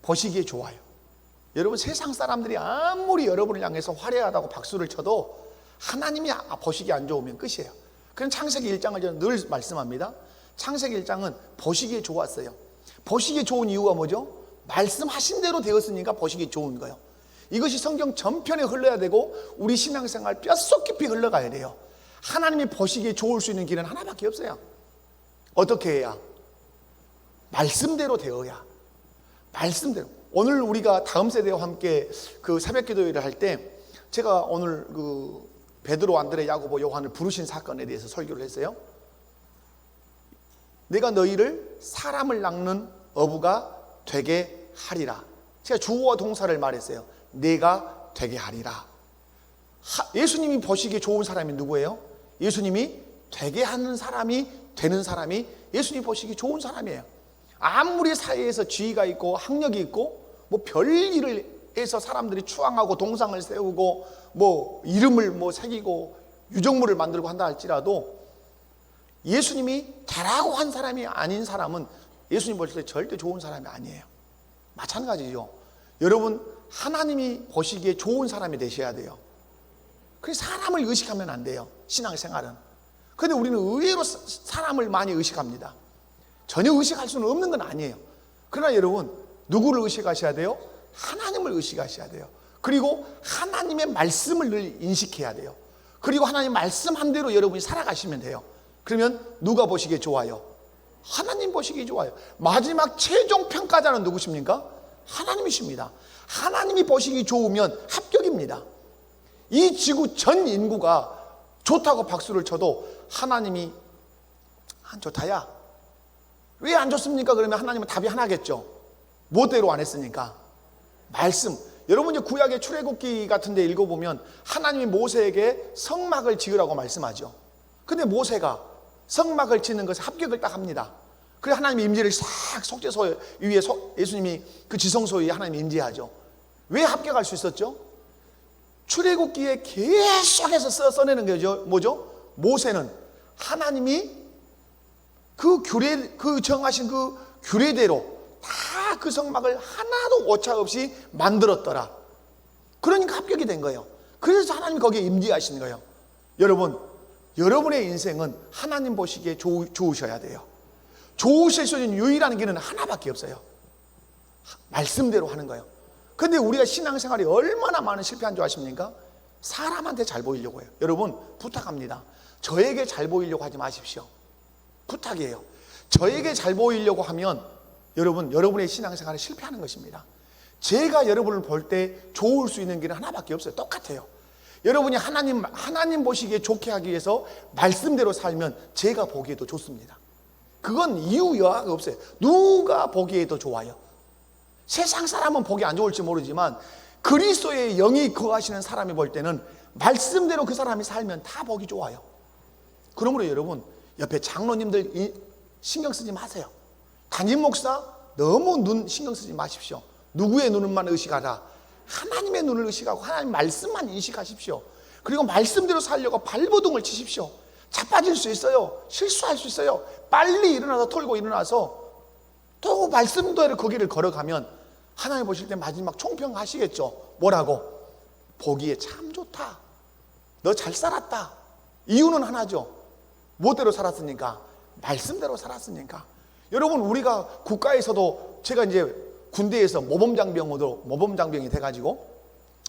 보시기에 좋아요. 여러분 세상 사람들이 아무리 여러분을 향해서 화려하다고 박수를 쳐도 하나님이 보시기 안 좋으면 끝이에요. 그럼 창세기 1장을 저는 늘 말씀합니다. 창세기 1장은 보시기에 좋았어요. 보시기에 좋은 이유가 뭐죠? 말씀하신 대로 되었으니까 보시기에 좋은 거예요. 이것이 성경 전편에 흘러야 되고 우리 신앙생활 뼛속 깊이 흘러가야 돼요. 하나님이 보시기에 좋을 수 있는 길은 하나밖에 없어요. 어떻게 해야? 말씀대로 되어야. 말씀대로. 오늘 우리가 다음 세대와 함께 그 새벽 기도회를 할 때 제가 오늘 그 베드로, 안드레, 야고보, 요한을 부르신 사건에 대해서 설교를 했어요. 내가 너희를 사람을 낚는 어부가 되게 하리라. 제가 주어와 동사를 말했어요. 내가 되게 하리라. 예수님이 보시기에 좋은 사람이 누구예요? 예수님이 되게 하는 사람이, 되는 사람이 예수님이 보시기에 좋은 사람이에요. 아무리 사회에서 지위가 있고 학력이 있고 뭐 별일을 해서 사람들이 추앙하고 동상을 세우고 뭐 이름을 뭐 새기고 유적물을 만들고 한다 할지라도 예수님이 되라고 한 사람이 아닌 사람은 예수님 볼 때 절대 좋은 사람이 아니에요. 마찬가지죠. 여러분 하나님이 보시기에 좋은 사람이 되셔야 돼요. 그래서 사람을 의식하면 안 돼요. 신앙생활은. 그런데 우리는 의외로 사람을 많이 의식합니다. 전혀 의식할 수는 없는 건 아니에요. 그러나 여러분 누구를 의식하셔야 돼요? 하나님을 의식하셔야 돼요. 그리고 하나님의 말씀을 늘 인식해야 돼요. 그리고 하나님 말씀한 대로 여러분이 살아가시면 돼요. 그러면 누가 보시기에 좋아요? 하나님 보시기에 좋아요. 마지막 최종 평가자는 누구십니까? 하나님이십니다. 하나님이 보시기 좋으면 합격입니다. 이 지구 전 인구가 좋다고 박수를 쳐도 하나님이 안 좋다야. 왜 안 좋습니까? 그러면 하나님은 답이 하나겠죠. 뭐대로 안 했으니까. 말씀. 여러분 이제 구약의 출애굽기 같은 데 읽어보면 하나님이 모세에게 성막을 지으라고 말씀하죠. 근데 모세가 성막을 짓는 것에 합격을 딱 합니다. 그래서 하나님의 임재를 싹 속죄소 위에 예수님이 그 지성소 위에 하나님이 임재하죠. 왜 합격할 수 있었죠? 출애굽기에 계속해서 써내는 거죠. 뭐죠? 모세는 하나님이 그 정하신 그 규례대로 다 그 성막을 하나도 오차 없이 만들었더라. 그러니까 합격이 된 거예요. 그래서 하나님이 거기에 임재하시는 거예요. 여러분, 여러분의 인생은 하나님 보시기에 좋으셔야 돼요. 좋으실 수 있는 유일한 길은 하나밖에 없어요. 말씀대로 하는 거예요. 근데 우리가 신앙생활이 얼마나 많은 실패한 줄 아십니까? 사람한테 잘 보이려고 해요. 여러분 부탁합니다. 저에게 잘 보이려고 하지 마십시오. 부탁이에요. 저에게 잘 보이려고 하면 여러분의 신앙생활에 실패하는 것입니다. 제가 여러분을 볼 때 좋을 수 있는 길은 하나밖에 없어요. 똑같아요. 여러분이 하나님 보시기에 좋게 하기 위해서 말씀대로 살면 제가 보기에도 좋습니다. 그건 이유 여하가 없어요. 누가 보기에도 좋아요. 세상 사람은 보기 안 좋을지 모르지만 그리스도의 영이 거하시는 사람이 볼 때는 말씀대로 그 사람이 살면 다 보기 좋아요. 그러므로 여러분 옆에 장로님들 신경 쓰지 마세요. 담임 목사 너무 눈 신경 쓰지 마십시오. 누구의 눈만 의식하라. 하나님의 눈을 의식하고 하나님 말씀만 인식하십시오. 그리고 말씀대로 살려고 발버둥을 치십시오. 자빠질 수 있어요. 실수할 수 있어요. 빨리 일어나서 털고 일어나서 또 말씀대로 그 길을 걸어가면 하나님 보실 때 마지막 총평하시겠죠. 뭐라고? 보기에 참 좋다. 너 잘 살았다. 이유는 하나죠. 뭐대로 살았으니까? 말씀대로 살았으니까. 여러분, 우리가 국가에서도 제가 이제 군대에서 모범장병이 돼가지고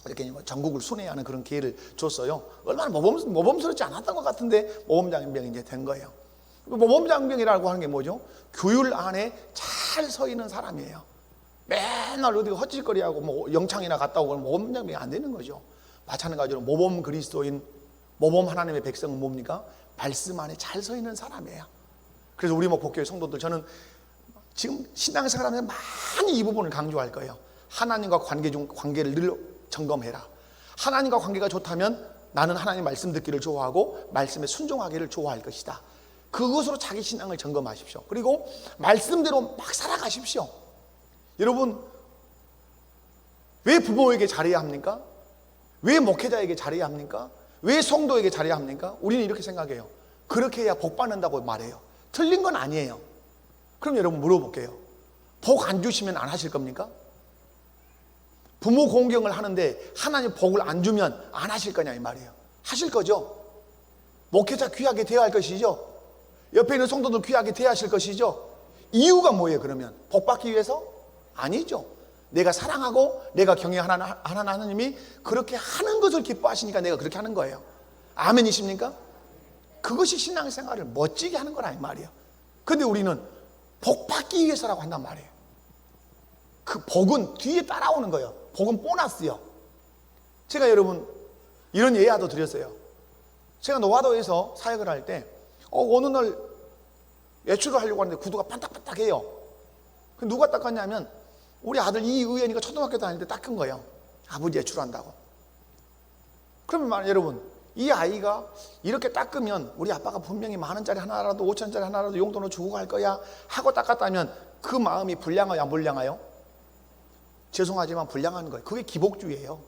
이렇게 전국을 순회하는 그런 기회를 줬어요. 얼마나 모범스럽지 않았던 것 같은데 모범장병이 이제 된 거예요. 모범장병이라고 하는 게 뭐죠? 규율 안에 잘 서 있는 사람이에요. 맨날 어디 헛짓거리하고 뭐 영창이나 갔다 오고 모범장병이 안 되는 거죠. 마찬가지로 모범 그리스도인, 모범 하나님의 백성은 뭡니까? 말씀 안에 잘 서 있는 사람이에요. 그래서 우리 목포교회 성도들, 저는 지금 신앙생활하면서 많이 이 부분을 강조할 거예요. 하나님과 관계를 늘 점검해라. 하나님과 관계가 좋다면 나는 하나님 말씀 듣기를 좋아하고 말씀에 순종하기를 좋아할 것이다. 그것으로 자기 신앙을 점검하십시오. 그리고 말씀대로 막 살아가십시오. 여러분, 왜 부모에게 잘해야 합니까? 왜 목회자에게 잘해야 합니까? 왜 성도에게 잘해야 합니까? 우리는 이렇게 생각해요. 그렇게 해야 복 받는다고 말해요. 틀린 건 아니에요. 그럼 여러분 물어볼게요. 복 안 주시면 안 하실 겁니까? 부모 공경을 하는데 하나님 복을 안 주면 안 하실 거냐 이 말이에요. 하실 거죠. 목회자 귀하게 대할 것이죠. 옆에 있는 성도들 귀하게 대하실 것이죠. 이유가 뭐예요 그러면? 복 받기 위해서? 아니죠. 내가 사랑하고 내가 경외하는 하나님이 그렇게 하는 것을 기뻐하시니까 내가 그렇게 하는 거예요. 아멘이십니까? 그것이 신앙생활을 멋지게 하는 거라 이 말이에요. 근데 우리는 복 받기 위해서라고 한단 말이에요. 그 복은 뒤에 따라오는 거예요. 복은 보너스요. 제가 여러분 이런 예화도 드렸어요. 제가 노화도에서 사역을 할 때 어느 날 외출을 하려고 하는데 구두가 반딱반딱해요. 누가 닦았냐면 우리 아들 이의연이가 초등학교 다닐 때 닦은 거예요. 아버지 외출한다고. 그러면 여러분, 이 아이가 이렇게 닦으면 우리 아빠가 분명히 10,000원짜리 하나라도 5,000원짜리 하나라도 용돈을 주고 갈 거야 하고 닦았다면 그 마음이 불량해요, 안 불량해요? 죄송하지만 불량한 거예요. 그게 기복주의예요.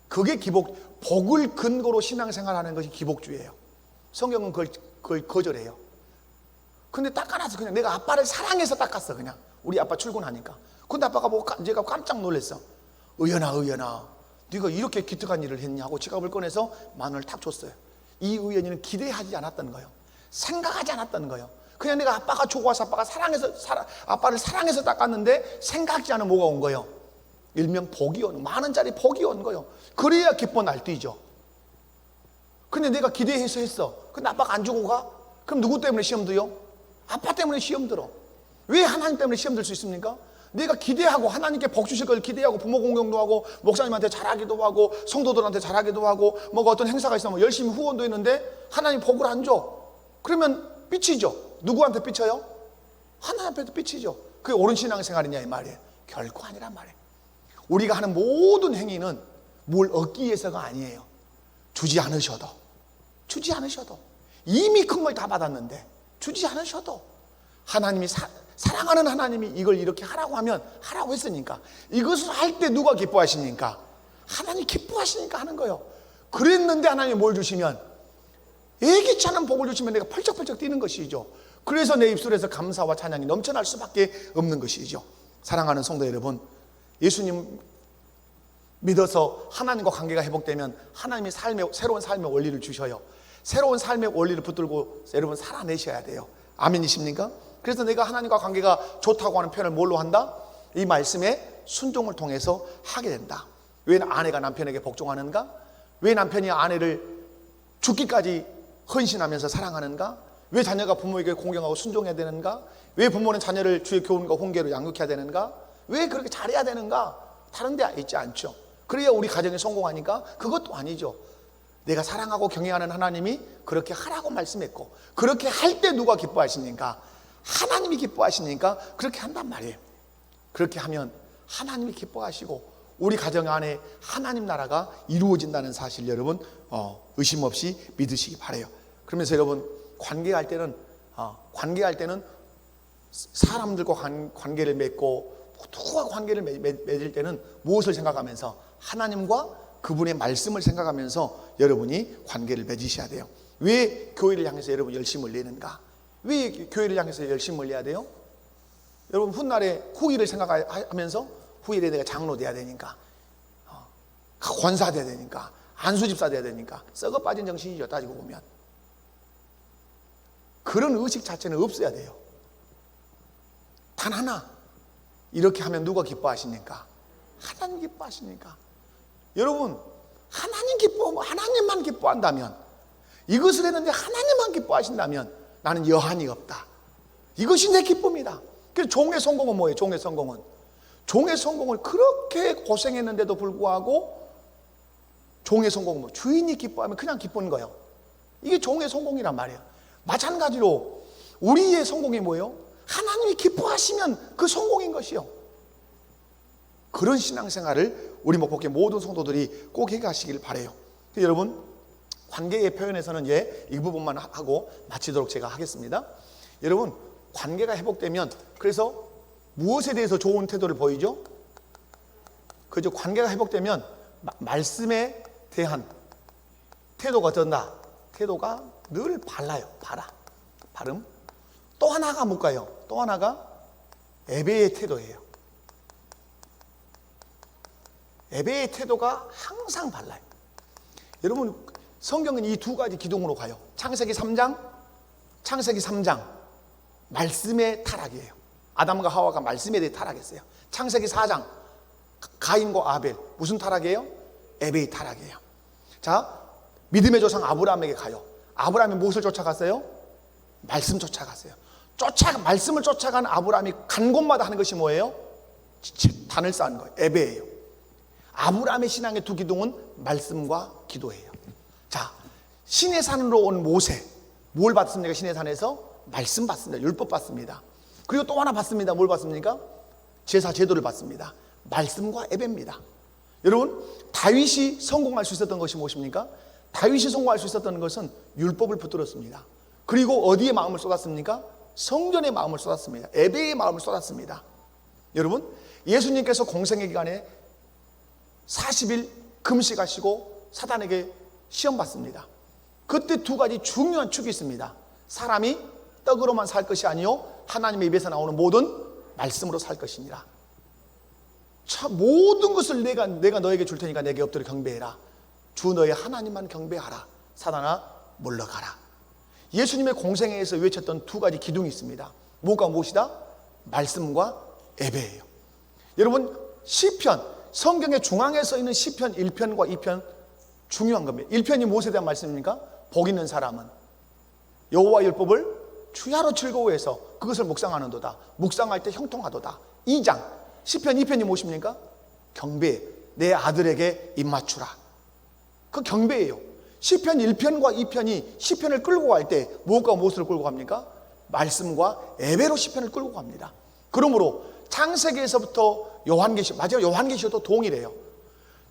그게 복을 근거로 신앙생활하는 것이 기복주의예요. 성경은 그걸 거절해요. 근데 닦아놔서 그냥 내가 아빠를 사랑해서 닦았어. 그냥 우리 아빠 출근하니까. 근데 아빠가 제가 깜짝 놀랐어. 의연아 네가 이렇게 기특한 일을 했냐고 지갑을 꺼내서 10,000원을 탁 줬어요. 이 의연이는 기대하지 않았던 거예요. 생각하지 않았던 거예요. 그냥 내가 아빠가 좋아서 아빠를 사랑해서 닦았는데 생각지 않은 뭐가 온 거예요. 일명 복이 온, 10,000원짜리 복이 온 거예요. 그래야 기뻐 날뛰죠. 근데 내가 기대해서 했어. 근데 아빠가 안 주고 가? 그럼 누구 때문에 시험 들어요? 아빠 때문에 시험 들어. 왜 하나님 때문에 시험 들 수 있습니까? 내가 기대하고 하나님께 복 주실 걸 기대하고 부모 공경도 하고 목사님한테 잘하기도 하고 성도들한테 잘하기도 하고 뭐가 어떤 행사가 있으면 열심히 후원도 했는데 하나님 복을 안 줘. 그러면 삐치죠. 누구한테 삐쳐요? 하나님 앞에도 삐치죠. 그게 옳은 신앙생활이냐 이 말이에요. 결코 아니란 말이에요. 우리가 하는 모든 행위는 뭘 얻기 위해서가 아니에요. 주지 않으셔도 이미 큰 걸 다 받았는데 주지 않으셔도 하나님이 사랑하는 하나님이 이걸 이렇게 하라고 하면 하라고 했으니까 이것을 할 때 누가 기뻐하시니까? 하나님 기뻐하시니까 하는 거예요. 그랬는데 하나님이 뭘 주시면 예기치 않은 복을 주시면 내가 펄쩍펄쩍 뛰는 것이죠. 그래서 내 입술에서 감사와 찬양이 넘쳐날 수밖에 없는 것이죠. 사랑하는 성도 여러분, 예수님 믿어서 하나님과 관계가 회복되면 하나님이 새로운 삶의 원리를 주셔요. 새로운 삶의 원리를 붙들고 여러분 살아내셔야 돼요. 아멘이십니까? 그래서 내가 하나님과 관계가 좋다고 하는 표현을 뭘로 한다? 이 말씀에 순종을 통해서 하게 된다. 왜 아내가 남편에게 복종하는가? 왜 남편이 아내를 죽기까지 헌신하면서 사랑하는가? 왜 자녀가 부모에게 공경하고 순종해야 되는가? 왜 부모는 자녀를 주의 교훈과 훈계로 양육해야 되는가? 왜 그렇게 잘해야 되는가? 다른 데 있지 않죠. 그래야 우리 가정이 성공하니까? 그것도 아니죠. 내가 사랑하고 경외하는 하나님이 그렇게 하라고 말씀했고 그렇게 할 때 누가 기뻐하시니까? 하나님이 기뻐하시니까 그렇게 한단 말이에요. 그렇게 하면 하나님이 기뻐하시고 우리 가정 안에 하나님 나라가 이루어진다는 사실 여러분 의심 없이 믿으시기 바라요. 그러면서 여러분 관계할 때는 관계할 때는 사람들과 관계를 맺고 누구와 관계를 맺을 때는 무엇을 생각하면서 하나님과 그분의 말씀을 생각하면서 여러분이 관계를 맺으셔야 돼요. 왜 교회를 향해서 여러분 열심을 내는가? 왜 교회를 향해서 열심을 내야 돼요? 여러분 훗날에 후일을 생각하면서 후일에 내가 장로 돼야 되니까, 권사 돼야 되니까, 안수집사 돼야 되니까, 썩어 빠진 정신이죠. 따지고 보면 그런 의식 자체는 없어야 돼요. 단 하나, 이렇게 하면 누가 기뻐하십니까? 하나님 기뻐하십니까? 여러분 하나님만 기뻐한다면, 이것을 했는데 하나님만 기뻐하신다면 나는 여한이 없다. 이것이 내 기쁨이다. 그래서 종의 성공은 뭐예요? 종의 성공을 그렇게 고생했는데도 불구하고 종의 성공은 뭐 주인이 기뻐하면 그냥 기쁜 거예요. 이게 종의 성공이란 말이에요. 마찬가지로 우리의 성공이 뭐예요? 하나님이 기뻐하시면 그 성공인 것이요. 그런 신앙생활을 우리 목포교회 모든 성도들이 꼭 해가시길 바라요. 여러분 관계의 표현에서는 이 부분만 하고 마치도록 제가 하겠습니다. 여러분 관계가 회복되면, 그래서 무엇에 대해서 좋은 태도를 보이죠? 그죠? 관계가 회복되면 말씀에 대한 태도가 어떤다? 태도가 늘 발라요. 발음. 또 하나가 뭘까요? 또 하나가 예배의 태도예요. 예배의 태도가 항상 발라요. 여러분 성경은 이 두 가지 기둥으로 가요. 창세기 3장 말씀의 타락이에요. 아담과 하와가 말씀에 대해 타락했어요. 창세기 4장 가인과 아벨, 무슨 타락이에요? 예배의 타락이에요. 자, 믿음의 조상 아브라함에게 가요. 아브라함이 무엇을 쫓아갔어요? 말씀 쫓아갔어요. 말씀을 쫓아간 아브라함이 간 곳마다 하는 것이 뭐예요? 단을 쌓는 거예요. 예배예요. 아브라함의 신앙의 두 기둥은 말씀과 기도예요. 자, 신의 산으로 온 모세, 뭘 받습니까? 신의 산에서 말씀 받습니다. 율법 받습니다. 그리고 또 하나 받습니다. 뭘 받습니까? 제사 제도를 받습니다. 말씀과 예배입니다. 여러분 다윗이 성공할 수 있었던 것이 무엇입니까? 다윗이 성공할 수 있었던 것은 율법을 붙들었습니다. 그리고 어디에 마음을 쏟았습니까? 성전의 마음을 쏟았습니다. 예배의 마음을 쏟았습니다. 여러분 예수님께서 공생의 기간에 40일 금식하시고 사단에게 시험 받습니다. 그때 두 가지 중요한 축이 있습니다. 사람이 떡으로만 살 것이 아니요 하나님의 입에서 나오는 모든 말씀으로 살 것이니라. 모든 것을 내가 너에게 줄 테니까 내게 엎드려 경배해라. 주 너의 하나님만 경배하라. 사단아 물러가라. 예수님의 공생애에서 외쳤던 두 가지 기둥이 있습니다. 뭐가 무엇이다? 말씀과 예배예요. 여러분 시편, 성경의 중앙에 서 있는 시편 1편과 2편 중요한 겁니다. 1편이 무엇에 대한 말씀입니까? 복 있는 사람은 여호와 율법을 주야로 즐거워해서 그것을 묵상하는도다. 묵상할 때 형통하도다. 2장 시편 2편이 무엇입니까? 경배, 내 아들에게 입맞추라. 그 경배예요. 시편 1편과 2편이 시편을 끌고 갈 때 무엇과 무엇을 끌고 갑니까? 말씀과 예배로 시편을 끌고 갑니다. 그러므로 창세기에서부터 요한계시록, 맞아요. 요한계시록도 동일해요.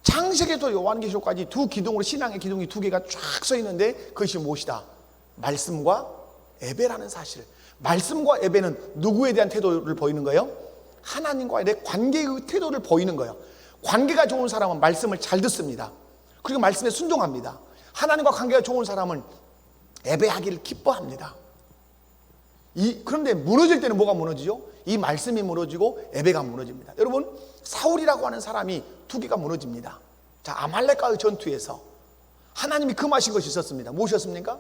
창세기부터 요한계시록까지 두 기둥으로 신앙의 기둥이 두 개가 쫙 서 있는데 그것이 무엇이다? 말씀과 예배라는 사실. 말씀과 예배는 누구에 대한 태도를 보이는 거예요? 하나님과의 내 관계의 태도를 보이는 거예요. 관계가 좋은 사람은 말씀을 잘 듣습니다. 그리고 말씀에 순종합니다. 하나님과 관계가 좋은 사람은 예배하기를 기뻐합니다. 그런데 무너질 때는 뭐가 무너지죠? 이 말씀이 무너지고 예배가 무너집니다. 여러분 사울이라고 하는 사람이 두 개가 무너집니다. 자, 아말렉과의 전투에서 하나님이 금하신 것이 있었습니다. 무엇이었습니까?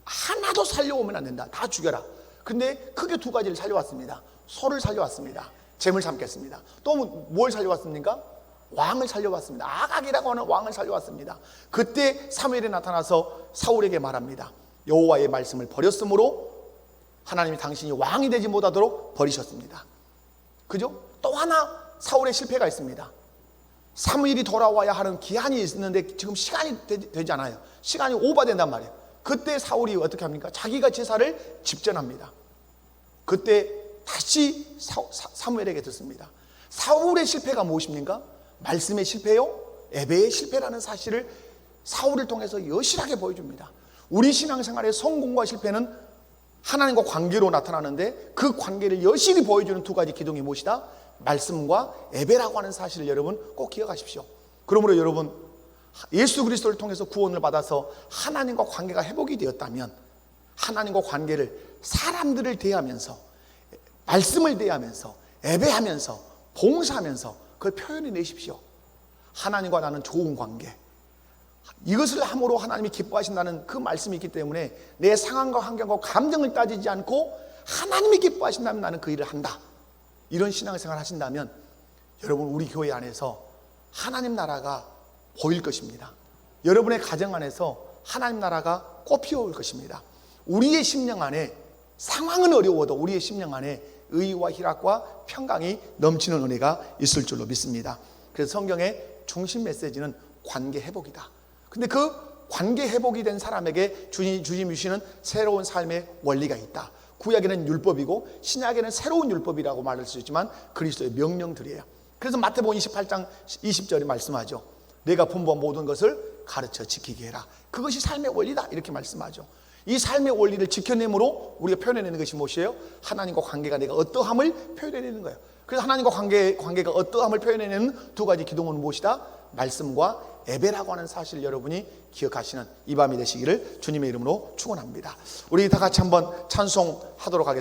하나도 살려오면 안 된다. 다 죽여라. 근데 크게 두 가지를 살려왔습니다. 소를 살려왔습니다. 잼을 삼겠습니다. 또 뭘 살려왔습니까? 왕을 살려왔습니다. 아각이라고 하는 왕을 살려왔습니다. 그때 사무엘이 나타나서 사울에게 말합니다. 여호와의 말씀을 버렸으므로 하나님이 당신이 왕이 되지 못하도록 버리셨습니다. 그죠? 또 하나 사울의 실패가 있습니다. 사무엘이 돌아와야 하는 기한이 있는데 지금 시간이 되지 않아요. 시간이 오버된단 말이에요. 그때 사울이 어떻게 합니까? 자기가 제사를 집전합니다. 그때 다시 사무엘에게 듣습니다. 사울의 실패가 무엇입니까? 말씀의 실패요? 예배의 실패라는 사실을 사울을 통해서 여실하게 보여줍니다. 우리 신앙생활의 성공과 실패는 하나님과 관계로 나타나는데 그 관계를 여실히 보여주는 두 가지 기둥이 무엇이다? 말씀과 예배라고 하는 사실을 여러분 꼭 기억하십시오. 그러므로 여러분 예수 그리스도를 통해서 구원을 받아서 하나님과 관계가 회복이 되었다면 하나님과 관계를 사람들을 대하면서 말씀을 대하면서 예배하면서 봉사하면서 그걸 표현해 내십시오. 하나님과 나는 좋은 관계, 이것을 함으로 하나님이 기뻐하신다는 그 말씀이 있기 때문에 내 상황과 환경과 감정을 따지지 않고 하나님이 기뻐하신다면 나는 그 일을 한다. 이런 신앙생활을 하신다면 여러분 우리 교회 안에서 하나님 나라가 보일 것입니다. 여러분의 가정 안에서 하나님 나라가 꽃피어올 것입니다. 우리의 심령 안에 상황은 어려워도 우리의 심령 안에 의와 희락과 평강이 넘치는 은혜가 있을 줄로 믿습니다. 그래서 성경의 중심 메시지는 관계 회복이다. 근데 그 관계 회복이 된 사람에게 주님이 주시는 새로운 삶의 원리가 있다. 구약에는 율법이고 신약에는 새로운 율법이라고 말할 수 있지만 그리스도의 명령들이에요. 그래서 마태복음 28장 20절에 말씀하죠. 내가 분부한 모든 것을 가르쳐 지키게 해라. 그것이 삶의 원리다 이렇게 말씀하죠. 이 삶의 원리를 지켜내므로 우리가 표현해내는 것이 무엇이에요? 하나님과 관계가 내가 어떠함을 표현해내는 거예요. 그래서 하나님과 관계가 어떠함을 표현해내는 두 가지 기둥은 무엇이다? 말씀과 예배라고 하는 사실을 여러분이 기억하시는 이 밤이 되시기를 주님의 이름으로 축원합니다. 우리 다 같이 한번 찬송하도록 하겠습니다.